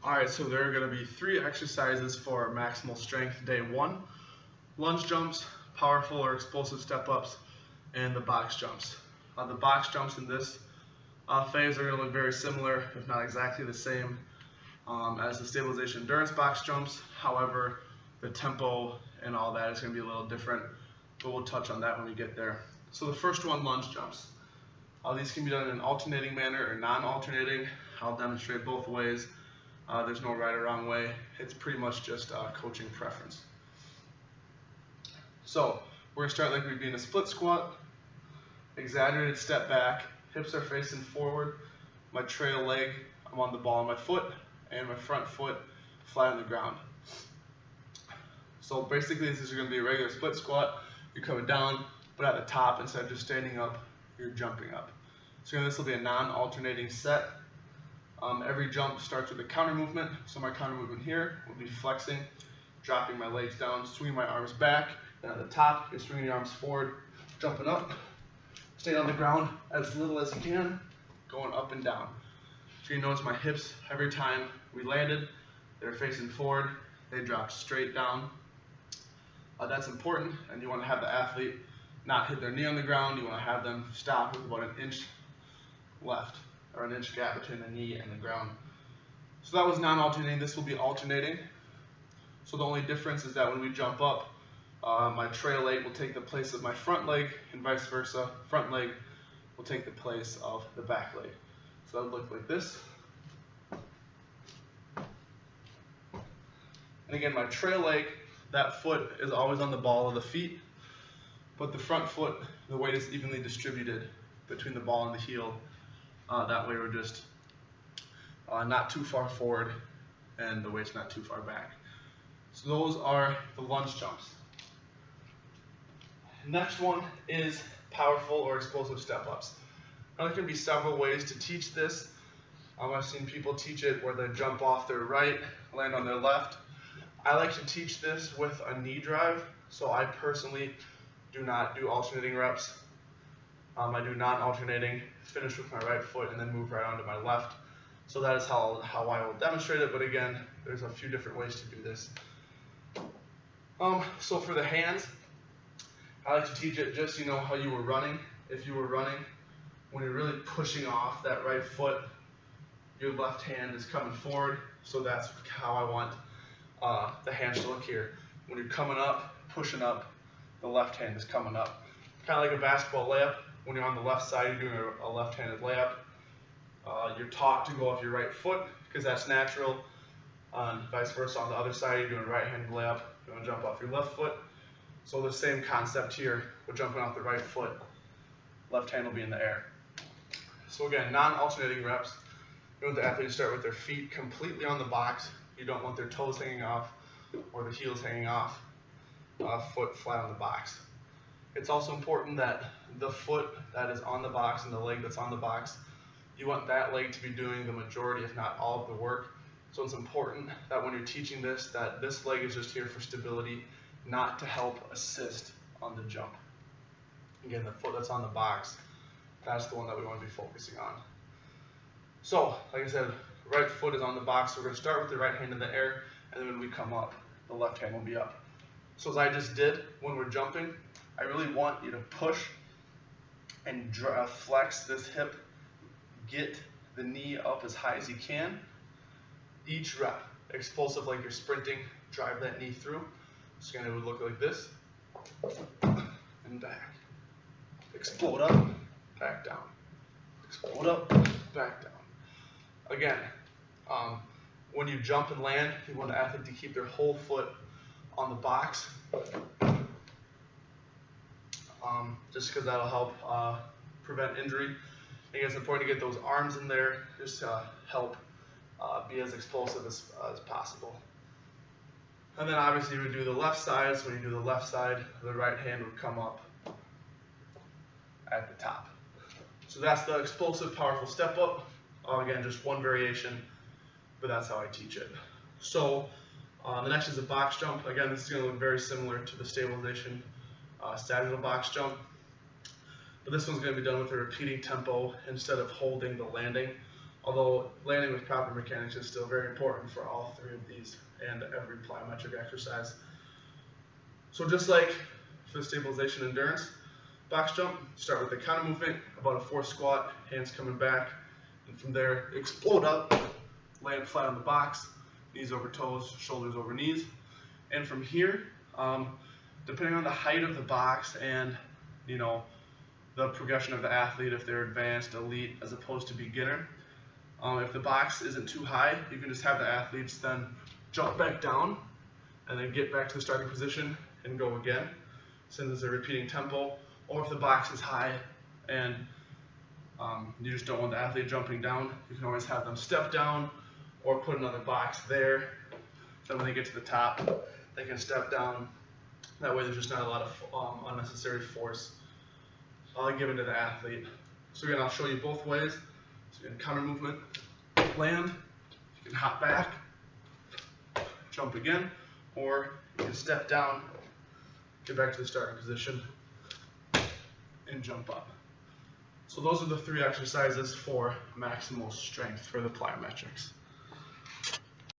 Alright, so there are going to be 3 exercises for maximal strength. Day 1, lunge jumps, powerful or explosive step-ups, and the box jumps. The box jumps in this phase are going to look very similar, if not exactly the same, as the stabilization endurance box jumps. However, the tempo and all that is going to be a little different, but we'll touch on that when we get there. So the first one, lunge jumps. These can be done in an alternating manner or non-alternating. I'll demonstrate both ways. There's no right or wrong way. It's pretty much just coaching preference. So we're going to start like we'd be in a split squat. Exaggerated step back. Hips are facing forward. My trail leg, I'm on the ball of my foot, and my front foot flat on the ground. So basically this is going to be a regular split squat. You're coming down, but at the top, instead of just standing up, you're jumping up. So again, this will be a non-alternating set. Every jump starts with a counter movement. So my counter movement here will be flexing, dropping my legs down, swinging my arms back. Then at the top, you're swinging your arms forward, jumping up, staying on the ground as little as you can, going up and down. So you notice my hips, every time we landed, they're facing forward, they dropped straight down. That's important, and you want to have the athlete not hit their knee on the ground. You want to have them stop with about an inch left, or an inch gap between the knee and the ground. So that was non-alternating. This will be alternating. So the only difference is that when we jump up, my trail leg will take the place of my front leg, and vice versa. Front leg will take the place of the back leg. So that would look like this. And again, my trail leg, that foot is always on the ball of the feet, but the front foot, the weight is evenly distributed between the ball and the heel. That way we're just not too far forward and the weight's not too far back. So those are the lunge jumps. Next one is powerful or explosive step-ups. Now there can be several ways to teach this. I've seen people teach it where they jump off their right, land on their left. I like to teach this with a knee drive, so I personally do not do alternating reps. I do non-alternating, finish with my right foot, and then move right onto my left. So that is how I will demonstrate it, but again, there's a few different ways to do this. So for the hands, I like to teach it just, you know, how you were running. If you were running, when you're really pushing off that right foot, your left hand is coming forward, so that's how I want the hands to look here. When you're coming up, pushing up, the left hand is coming up. Kind of like a basketball layup. When you're on the left side, you're doing a left-handed layup. You're taught to go off your right foot because that's natural. Vice versa, on the other side, you're doing a right-handed layup. You want to jump off your left foot. So the same concept here. We're jumping off the right foot. Left hand will be in the air. So again, non-alternating reps. You want the athlete to start with their feet completely on the box. You don't want their toes hanging off or the heels hanging off. Foot flat on the box. It's also important that the foot that is on the box and the leg that's on the box, you want that leg to be doing the majority, if not all of the work. So it's important that when you're teaching this, that this leg is just here for stability, not to help assist on the jump. Again, the foot that's on the box, that's the one that we want to be focusing on. So, like I said, right foot is on the box, so we're going to start with the right hand in the air, and then when we come up, the left hand will be up. So as I just did, when we're jumping, I really want you to push and flex this hip, get the knee up as high as you can. Each rep, explosive like you're sprinting, drive that knee through. So again, it would look like this, and back. Explode up, back down. Explode up, back down. Again, when you jump and land, you want the athlete to keep their whole foot on the box, just because that'll help prevent injury. I think it's important to get those arms in there just to help be as explosive as possible. And then obviously we do the left side, so when you do the left side, the right hand would come up at the top. So that's the explosive, powerful step up. Again, just one variation, but that's how I teach it. So the next is a box jump. Again, this is going to look very similar to the stabilization sagittal box jump, but this one's going to be done with a repeating tempo instead of holding the landing. Although landing with proper mechanics is still very important for all three of these and every plyometric exercise. So just like for the stabilization endurance box jump, start with the counter movement, about a 4 squat, hands coming back, and from there explode up, land flat on the box, knees over toes, shoulders over knees. And from here, depending on the height of the box and the progression of the athlete, if they're advanced, elite, as opposed to beginner, if the box isn't too high, you can just have the athletes then jump back down and then get back to the starting position and go again, since it's a repeating tempo. Or if the box is high and you just don't want the athlete jumping down, you can always have them step down or put another box there. So when they get to the top, they can step down. That way there's just not a lot of unnecessary force given to the athlete. So again, I'll show you both ways. So again, counter movement, land, you can hop back, jump again, or you can step down, get back to the starting position, and jump up. So those are the 3 exercises for maximal strength for the plyometrics.